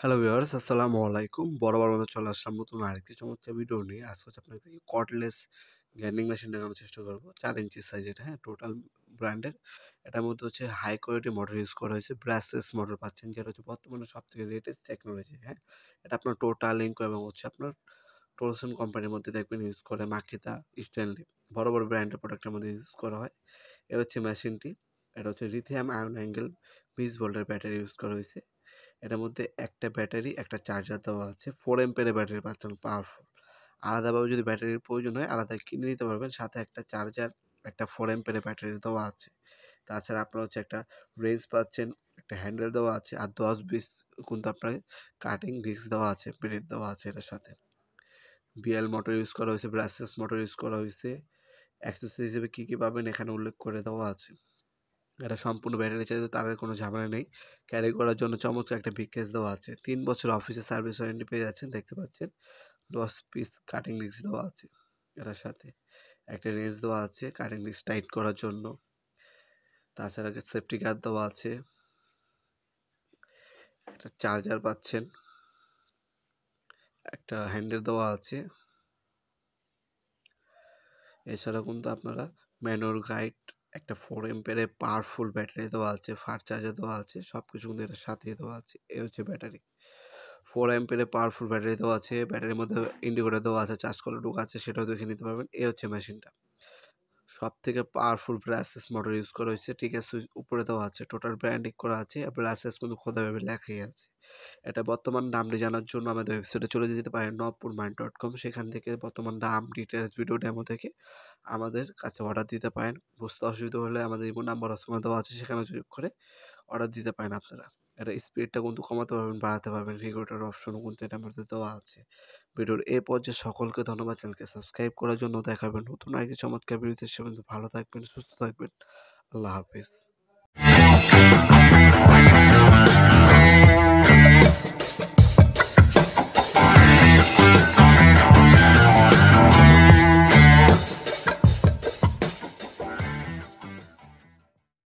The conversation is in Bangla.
হ্যালো ভিউয়ার্স, আসসালামু আলাইকুম। বরাবর মতো চলে আসলাম নতুন আরেকটি চমৎকার ভিডিও নিয়ে। আজকে হচ্ছে আপনাদেরকে কর্ডলেস গ্রাইন্ডিং মেশিন দেখানোর চেষ্টা করব। 4 ইঞ্চি সাইজের, হ্যাঁ? টোটাল ব্র্যান্ডের। এটার মধ্যে হচ্ছে হাই কোয়ালিটি মোটর ইউজ করা হয়েছে। ব্রাশলেস মোটর পাচ্ছেন, যেটা হচ্ছে বর্তমানে সবথেকে লেটেস্ট টেকনোলজি, হ্যাঁ? এটা আপনার টোটাল লিঙ্কো এবং হচ্ছে আপনার টলসন কোম্পানির মধ্যে দেখবেন ইউজ করে মাকিতা, স্ট্যানলি বড় বড় ব্র্যান্ডের প্রোডাক্টের মধ্যে ইউজ করা হয়। এ হচ্ছে মেশিনটি। এটা হচ্ছে লিথিয়াম আয়ন অ্যাঙ্গেল 20 ভোল্টের ব্যাটারি ইউজ করা হয়েছে। এটার মধ্যে একটা ব্যাটারি, একটা চার্জার দেওয়া আছে। 4 অ্যাম্পিয়ারের ব্যাটারি পাচ্ছেন, পাওয়ারফুল। আলাদাভাবে যদি ব্যাটারির প্রয়োজন হয় আলাদা কিনে নিতে পারবেন। সাথে একটা চার্জার, একটা 4 অ্যাম্পিয়ারের ব্যাটারি দেওয়া আছে। তাছাড়া আপনার হচ্ছে একটা রেঞ্জ পাচ্ছেন, একটা হ্যান্ডেল দেওয়া আছে, আর 10-20 কিন্তু আপনার কাটিং ডিস্ক দেওয়া আছে, ব্লেড দেওয়া আছে এটার সাথে। বিএল মোটর ইউজ করা হয়েছে, ব্রাসলেস মোটর ইউজ করা হয়েছে। অ্যাক্সেসরি হিসেবে কী পাবেন এখানে উল্লেখ করে দেওয়া আছে। এটা সম্পূর্ণ ব্যাটারি চালিত, তারের কোনো ঝামেলা নেই। ক্যারি করার জন্য চমৎকার একটা বিগ কেস দেওয়া আছে। 3 বছর অফিসে সার্ভিস ওয়ারেন্টি পেয়ে যাচ্ছেন, দেখতে পাচ্ছেন। 10 পিস কাটিং ডিস্ক দেওয়া আছে এটার সাথে। একটা রেঞ্জ দেওয়া আছে কাটিং ডিস্ক টাইট করার জন্য। তাছাড়া সেফটি গার্ড দেওয়া আছে। একটা চার্জার পাচ্ছেন। একটা হ্যান্ডেল দেওয়া আছে। এছাড়া কিন্তু আপনারা ম্যানুয়াল গাইড, একটা 4 অ্যাম্পিয়ারের পাওয়ারফুল ব্যাটারি দেওয়া আছে, ফাস্ট চার্জার দেওয়া আছে। সবকিছু কিন্তু এটার সাথেই দেওয়া আছে। এই হচ্ছে ব্যাটারি। 4 অ্যাম্পিয়ারের পাওয়ারফুল ব্যাটারি দেওয়া আছে। ব্যাটারির মধ্যে ইন্ডিকেটর দেওয়া আছে, চার্জ করার ডোক আছে, সেটাও দেখে নিতে পারবেন। এই হচ্ছে মেশিনটা। সবথেকে পাওয়ারফুল ব্রাসলেস মোটর ইউজ করা হয়েছে। টিকে সুইচ উপরে দেওয়া আছে, টোটাল ব্র্যান্ডিং করা আছে। ব্রাসলেস কিন্তু খোদাভাবে লেখাই আছে। এটা বর্তমান দামটি জানার জন্য আমাদের ওয়েবসাইটে চলে যেতে পারেন nopurmind.com। সেখান থেকে বর্তমান দাম, ডিটেলস, ভিডিও ডেমো থেকে আমাদের কাছে অর্ডার দিতে পারেন। বুঝতে অসুবিধা হলে আমাদের ইমো নাম্বার অসময় দেওয়া আছে, সেখানে যোগ করে অর্ডার দিতে পারেন আপনারা। এটা স্পিডটা কিন্তু কমাতে পারবেন, বাড়াতে পারবেন। রেগুলেটর অপশনও কিন্তু এটার মধ্যে দেওয়া আছে। ভিডিওর এ পর্যায়ে সকলকে ধন্যবাদ। চ্যানেলকে সাবস্ক্রাইব করার জন্য। দেখা হবে নতুন আরেকটি চমৎকার ভিডিওতে। সে পর্যন্ত ভালো থাকবেন, সুস্থ থাকবেন। আল্লাহ হাফেজ।